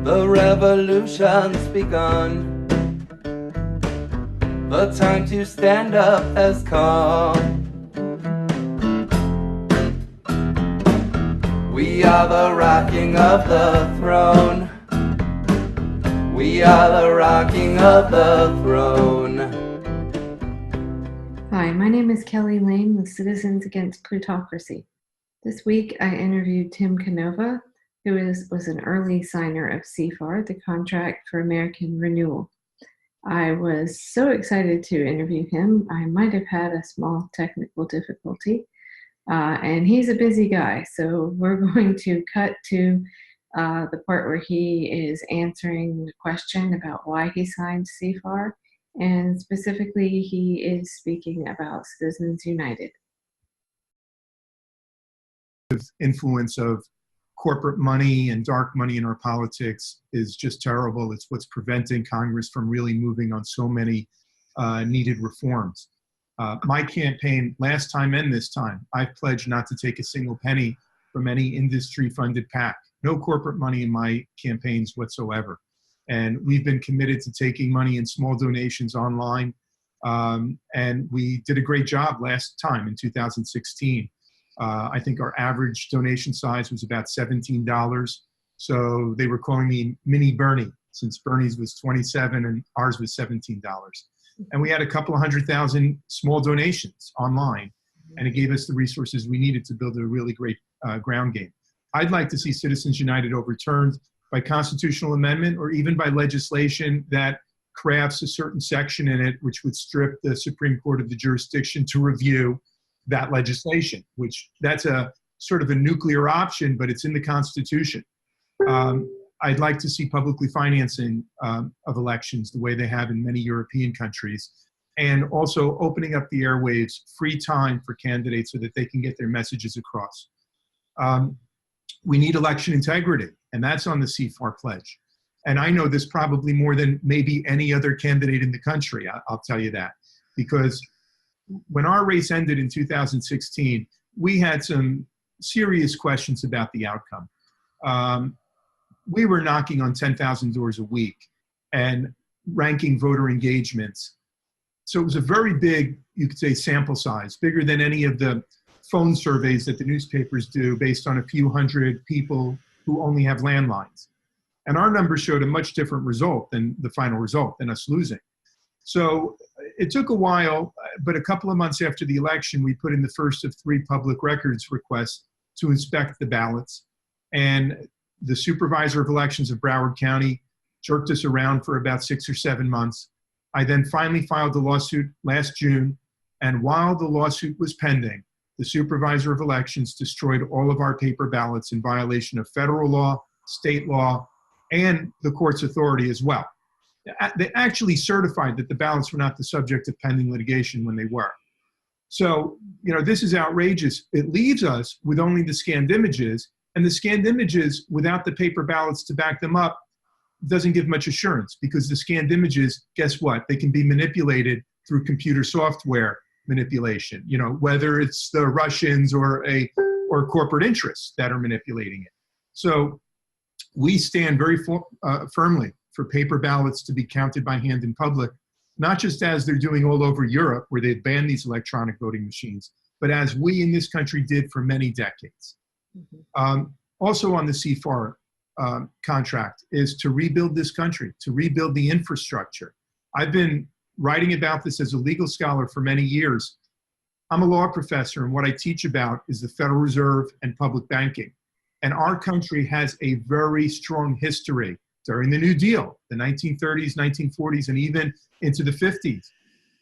The revolution's begun. The time to stand up has come. We are the rocking of the throne. We are the rocking of the throne. Hi, my name is Kelley Lane with Citizens Against Plutocracy. This week I interviewed Tim Canova, who was an early signer of CFAR, the Contract For American Renewal. I was so excited to interview him. I might have had a small technical difficulty, and he's a busy guy, so we're going to cut to the part where he is answering the question about why he signed CFAR, and specifically he is speaking about Citizens United. Influence of corporate money and dark money in our politics is just terrible. It's what's preventing Congress from really moving on so many needed reforms. My campaign, last time and this time, I've pledged not to take a single penny from any industry-funded PAC. No corporate money in my campaigns whatsoever. And we've been committed to taking money in small donations online. And we did a great job last time in 2016. I think our average donation size was about $17. So they were calling me Mini Bernie, since Bernie's was $27 and ours was $17. And we had a couple of 100,000 small donations online, and it gave us the resources we needed to build a really great ground game. I'd like to see Citizens United overturned by constitutional amendment or even by legislation that crafts a certain section in it which would strip the Supreme Court of the jurisdiction to review that legislation, which that's a sort of a nuclear option, but it's in the Constitution. I'd like to see publicly financing of elections the way they have in many European countries, and also opening up the airwaves, free time for candidates so that they can get their messages across. We need election integrity, and that's on the CFAR pledge. And I know this probably more than maybe any other candidate in the country, I'll tell you that, because when our race ended in 2016, we had some serious questions about the outcome. We were knocking on 10,000 doors a week and ranking voter engagements. So it was a very big, you could say, sample size, bigger than any of the phone surveys that the newspapers do based on a few hundred people who only have landlines. And our numbers showed a much different result than the final result, than us losing. So it took a while, but a couple of months after the election, we put in the first of 3 public records requests to inspect the ballots. And the supervisor of elections of Broward County jerked us around for about 6 or 7 months. I then finally filed the lawsuit last June. And while the lawsuit was pending, the supervisor of elections destroyed all of our paper ballots in violation of federal law, state law, and the court's authority as well. They actually certified that the ballots were not the subject of pending litigation when they were. So, you know, this is outrageous. It leaves us with only the scanned images, and the scanned images without the paper ballots to back them up doesn't give much assurance, because the scanned images, guess what? They can be manipulated through computer software manipulation, you know, whether it's the Russians or corporate interests that are manipulating it. So we stand very firmly for paper ballots to be counted by hand in public, not just as they're doing all over Europe, where they've banned these electronic voting machines, but as we in this country did for many decades. Also on the CFAR contract is to rebuild this country, to rebuild the infrastructure. I've been writing about this as a legal scholar for many years. I'm a law professor, and what I teach about is the Federal Reserve and public banking. And our country has a very strong history during the New Deal, the 1930s, 1940s, and even into the 50s,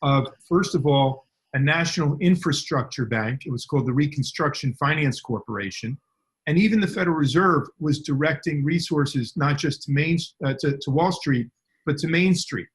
of, first of all, a national infrastructure bank. It was called the Reconstruction Finance Corporation. And even the Federal Reserve was directing resources not just to Wall Street, but to Main Street.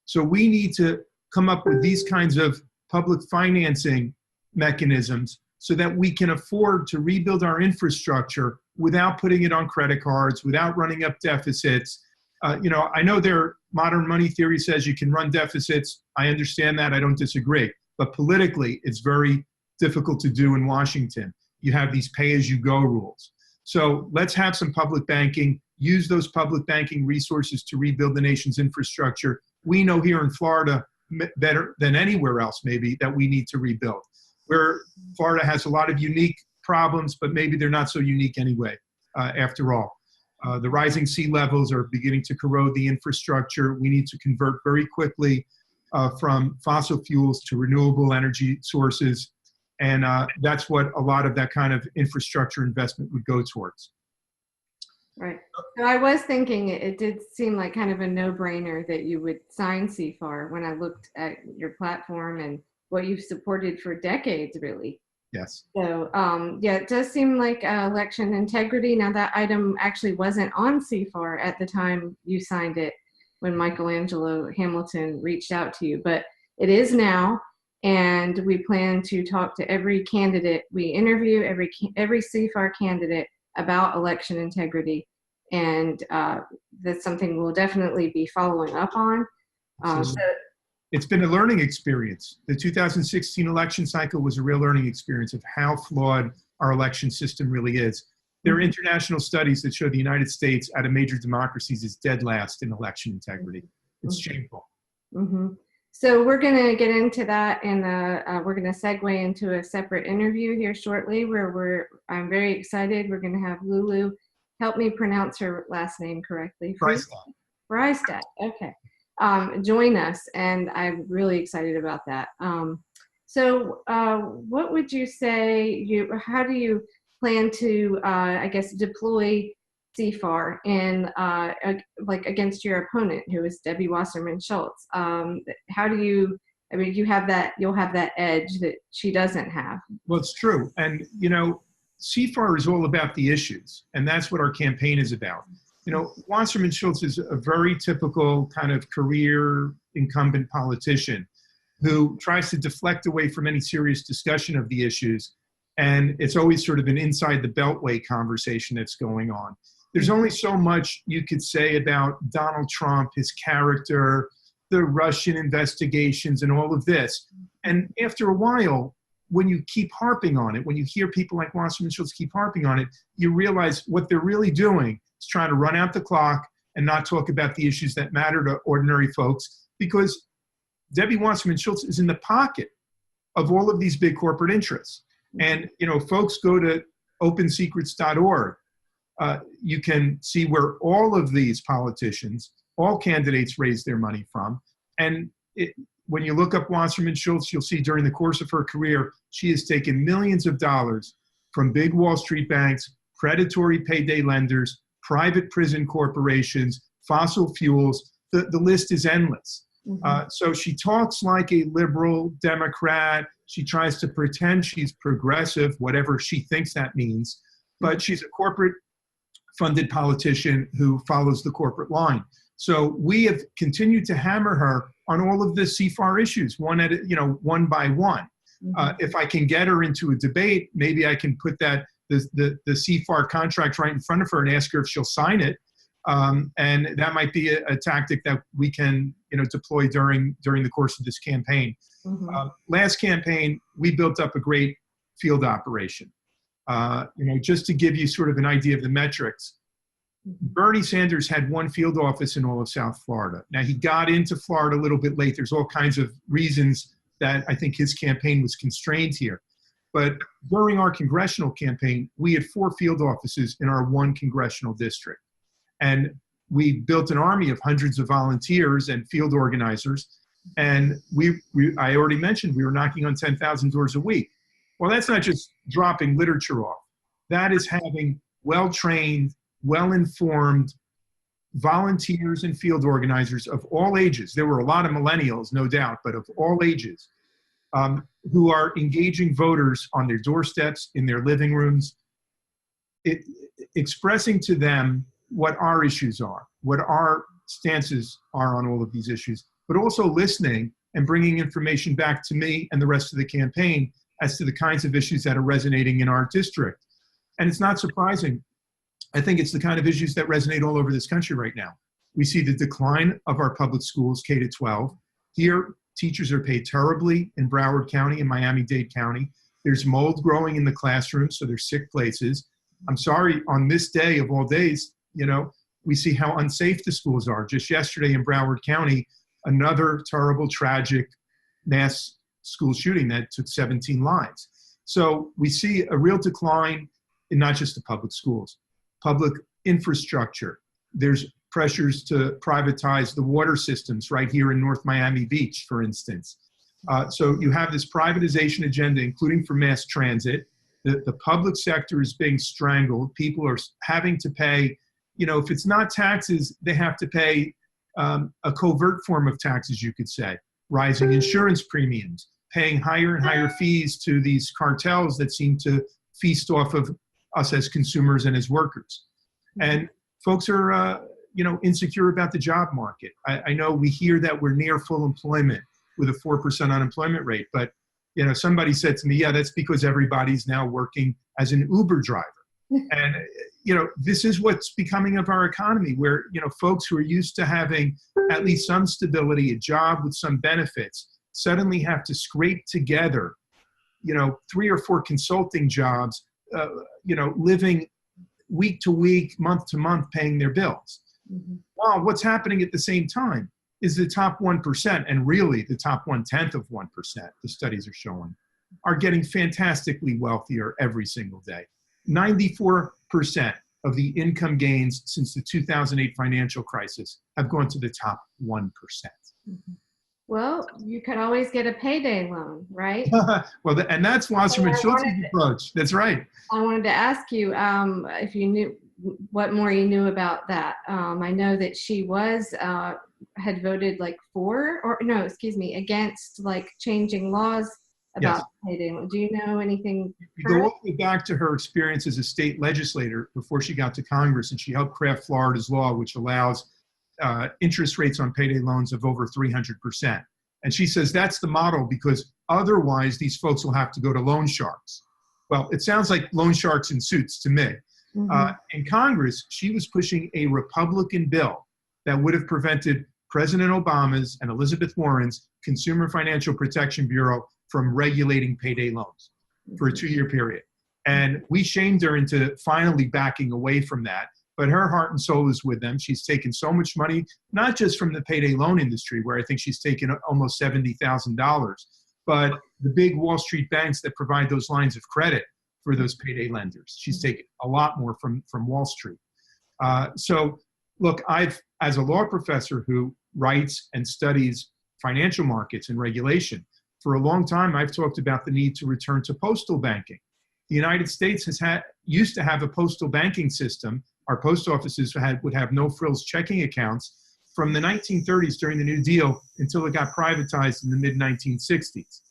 So we need to come up with these kinds of public financing mechanisms so that we can afford to rebuild our infrastructure without putting it on credit cards, without running up deficits. You know, I know modern money theory says you can run deficits. I understand that. I don't disagree. But politically, it's very difficult to do in Washington. You have these pay-as-you-go rules. So let's have some public banking. use those public banking resources to rebuild the nation's infrastructure. We know here in Florida better than anywhere else maybe that we need to rebuild. Where Florida has a lot of unique problems, but maybe they're not so unique anyway, after all. The rising sea levels are beginning to corrode the infrastructure. We need to convert very quickly from fossil fuels to renewable energy sources. And that's what a lot of that kind of infrastructure investment would go towards. Right. So I was thinking it did seem like kind of a no-brainer that you would sign CFAR when I looked at your platform and what you've supported for decades, really. Yes. So, yeah, it does seem like election integrity. Now, that item actually wasn't on CFAR at the time you signed it when Michelangelo Hamilton reached out to you, but it is now, and we plan to talk to every candidate. We interview every CFAR candidate about election integrity, and that's something we'll definitely be following up on. It's been a learning experience. The 2016 election cycle was a real learning experience of how flawed our election system really is. There are international studies that show the United States, out of major democracies, is dead last in election integrity. It's shameful. So we're going to get into that, and we're going to segue into a separate interview here shortly where I'm very excited. We're going to have Lulu help me pronounce her last name correctly. Freistad. Okay. Join us, and I'm really excited about that. So what would you say, how do you plan to, I guess, deploy CFAR in, like against your opponent, who is Debbie Wasserman Schultz? How do you, I mean, you'll have that edge that she doesn't have. Well, it's true. And, you know, CFAR is all about the issues, and that's what our campaign is about. You know, Wasserman Schultz is a very typical kind of career incumbent politician who tries to deflect away from any serious discussion of the issues. And it's always sort of an inside the beltway conversation that's going on. There's only so much you could say about Donald Trump, his character, the Russian investigations, and all of this. And after a while, when you keep harping on it, when you hear people like Wasserman Schultz keep harping on it, you realize what they're really doing is trying to run out the clock and not talk about the issues that matter to ordinary folks, because Debbie Wasserman Schultz is in the pocket of all of these big corporate interests. And, you know, folks go to opensecrets.org. You can see where all of these politicians, all candidates raise their money from. And when you look up Wasserman Schultz, you'll see during the course of her career, she has taken millions of dollars from big Wall Street banks, predatory payday lenders, private prison corporations, fossil fuels. The list is endless. So she talks like a liberal Democrat. She tries to pretend she's progressive, whatever she thinks that means. But she's a corporate funded politician who follows the corporate line. So we have continued to hammer her on all of the CFAR issues, one by one. If I can get her into a debate, maybe I can put the CFAR contract right in front of her and ask her if she'll sign it. And that might be a tactic that we can, deploy during the course of this campaign. Last campaign, we built up a great field operation. Just to give you sort of an idea of the metrics, Bernie Sanders had one field office in all of South Florida. Now, he got into Florida a little bit late. There's all kinds of reasons that I think his campaign was constrained here. But during our congressional campaign, we had 4 field offices in our 1 congressional district. And we built an army of hundreds of volunteers and field organizers. And I already mentioned we were knocking on 10,000 doors a week. Well, that's not just dropping literature off. That is having well-trained, well-informed volunteers and field organizers of all ages. There were a lot of millennials, no doubt, but of all ages, who are engaging voters on their doorsteps, in their living rooms, expressing to them what our issues are, what our stances are on all of these issues, but also listening and bringing information back to me and the rest of the campaign as to the kinds of issues that are resonating in our district. And it's not surprising. I think it's the kind of issues that resonate all over this country right now. We see the decline of our public schools, K-12. Here, teachers are paid terribly in Broward County and Miami-Dade County. There's mold growing in the classrooms, so there's sick places. I'm sorry, on this day of all days, We see how unsafe the schools are. Just yesterday in Broward County, another terrible, tragic mass school shooting that took 17 lives. So we see a real decline in not just the public schools, public infrastructure. There's pressures to privatize the water systems right here in North Miami Beach, for instance. So you have this privatization agenda, including for mass transit. The public sector is being strangled. People are having to pay, if it's not taxes, they have to pay a covert form of taxes, you could say. Rising insurance premiums, paying higher and higher fees to these cartels that seem to feast off of us as consumers and as workers. And folks are, insecure about the job market. I know we hear that we're near full employment with a 4% unemployment rate, but somebody said to me, yeah, that's because everybody's now working as an Uber driver. And, this is what's becoming of our economy where, folks who are used to having at least some stability, a job with some benefits, suddenly have to scrape together, 3 or 4 consulting jobs, living week to week, month to month, paying their bills. Mm-hmm. Well, what's happening at the same time is the top 1%, and really the top 1/10 of 1%, the studies are showing, are getting fantastically wealthier every single day. 94% of the income gains since the 2008 financial crisis have gone to the top 1%. Mm-hmm. Well, you could always get a payday loan, right? Well, and that's Wasserman Schultz's approach. That's right. I wanted to ask you if you knew what more you knew about that. I know that she had voted against changing laws about payday loan. Do you know anything? You go all the way back to her experience as a state legislator before she got to Congress, and she helped craft Florida's law, which allows interest rates on payday loans of over 300%. And she says that's the model because otherwise these folks will have to go to loan sharks. Well, it sounds like loan sharks in suits to me. Mm-hmm. In Congress, she was pushing a Republican bill that would have prevented President Obama's and Elizabeth Warren's Consumer Financial Protection Bureau from regulating payday loans for a 2-year period. And we shamed her into finally backing away from that. But her heart and soul is with them. She's taken so much money, not just from the payday loan industry, where I think she's taken almost $70,000, but the big Wall Street banks that provide those lines of credit for those payday lenders. She's taken a lot more from Wall Street. So look, as a law professor who writes and studies financial markets and regulation, for a long time, I've talked about the need to return to postal banking. The United States used to have a postal banking system. Our post offices would have no-frills checking accounts from the 1930s during the New Deal until it got privatized in the mid-1960s.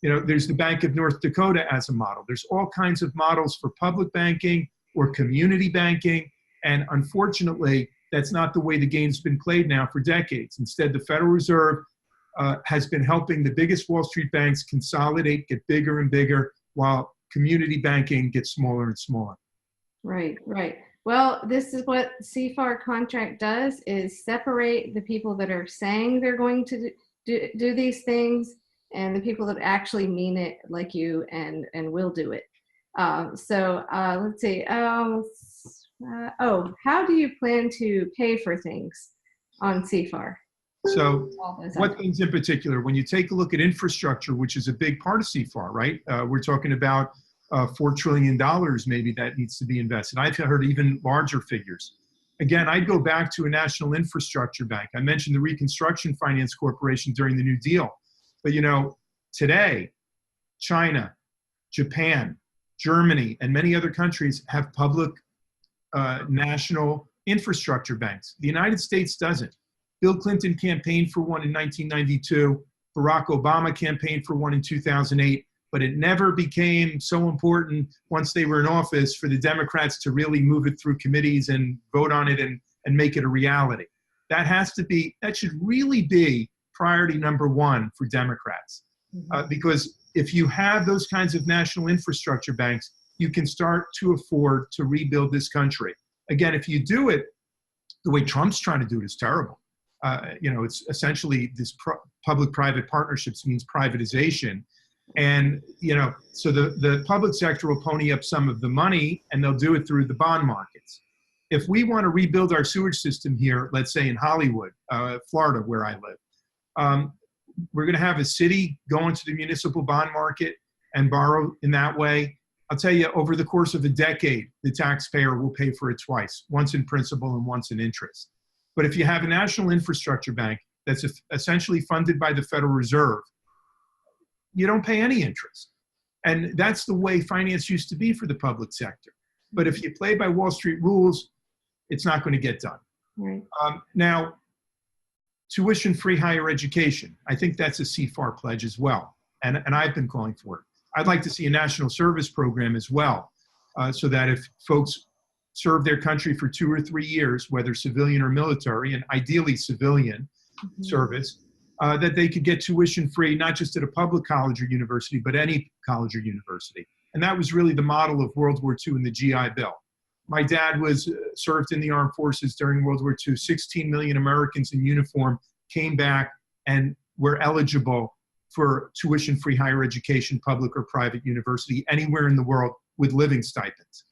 There's the Bank of North Dakota as a model. There's all kinds of models for public banking or community banking, and unfortunately, that's not the way the game's been played now for decades. Instead, the Federal Reserve has been helping the biggest Wall Street banks consolidate, get bigger and bigger, while community banking gets smaller and smaller. Right. Well, this is what CFAR contract does, is separate the people that are saying they're going to do these things and the people that actually mean it, like you, and will do it. Let's see. How do you plan to pay for things on CFAR? So what things in particular? When you take a look at infrastructure, which is a big part of CFAR, right? We're talking about $4 trillion maybe that needs to be invested. I've heard even larger figures. Again, I'd go back to a national infrastructure bank. I mentioned the Reconstruction Finance Corporation during the New Deal. But today, China, Japan, Germany, and many other countries have public national infrastructure banks. The United States doesn't. Bill Clinton campaigned for one in 1992. Barack Obama campaigned for one in 2008. But it never became so important once they were in office for the Democrats to really move it through committees and vote on it and make it a reality. That should really be priority number one for Democrats. Because if you have those kinds of national infrastructure banks, you can start to afford to rebuild this country. Again, if you do it the way Trump's trying to do it is terrible. It's essentially this public-private partnerships means privatization. And, so the public sector will pony up some of the money and they'll do it through the bond markets. if we want to rebuild our sewage system here, let's say in Hollywood, Florida, where I live, we're going to have a city go into the municipal bond market and borrow in that way. I'll tell you, over the course of a decade, the taxpayer will pay for it twice, once in principal and once in interest. But if you have a national infrastructure bank that's essentially funded by the Federal Reserve, you don't pay any interest. And that's the way finance used to be for the public sector. But if you play by Wall Street rules, it's not going to get done. Right. Now, tuition-free higher education, I think that's a CFAR pledge as well. And I've been calling for it. I'd like to see a national service program as well, so that if folks serve their country for 2 or 3 years, whether civilian or military, and ideally civilian service, that they could get tuition-free, not just at a public college or university, but any college or university. And that was really the model of World War II and the GI Bill. My dad was served in the armed forces during World War II. 16 million Americans in uniform came back and were eligible for tuition-free higher education, public or private university, anywhere in the world with living stipends.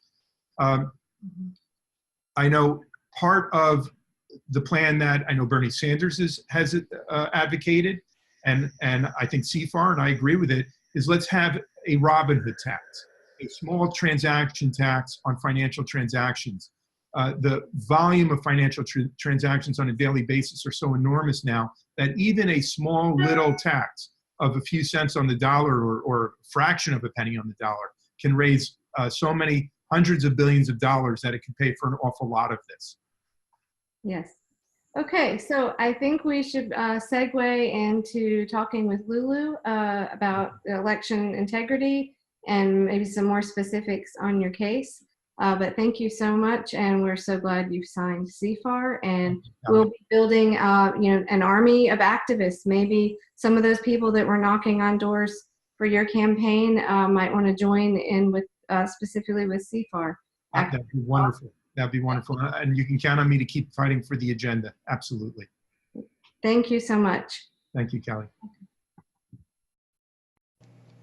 I know part of the plan that I know Bernie Sanders has advocated, and I think CFAR, and I agree with it, is let's have a Robin Hood tax, a small transaction tax on financial transactions. The volume of financial transactions on a daily basis are so enormous now that even a small little tax of a few cents on the dollar or a fraction of a penny on the dollar can raise so many hundreds of billions of dollars that it can pay for an awful lot of this. Yes. Okay, so I think we should segue into talking with Lulu about election integrity and maybe some more specifics on your case. But thank you so much, and we're so glad you signed CFAR. And we'll be building, an army of activists. Maybe some of those people that were knocking on doors for your campaign might want to join in with specifically with CFAR. That'd be wonderful. That'd be wonderful. And you can count on me to keep fighting for the agenda. Absolutely. Thank you so much. Thank you, Kelley.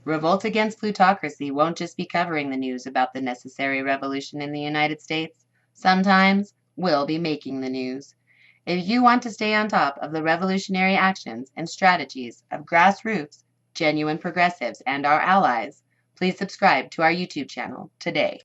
Revolt Against Plutocracy won't just be covering the news about the necessary revolution in the United States. Sometimes we'll be making the news. If you want to stay on top of the revolutionary actions and strategies of grassroots, genuine progressives, and our allies, please subscribe to our YouTube channel today.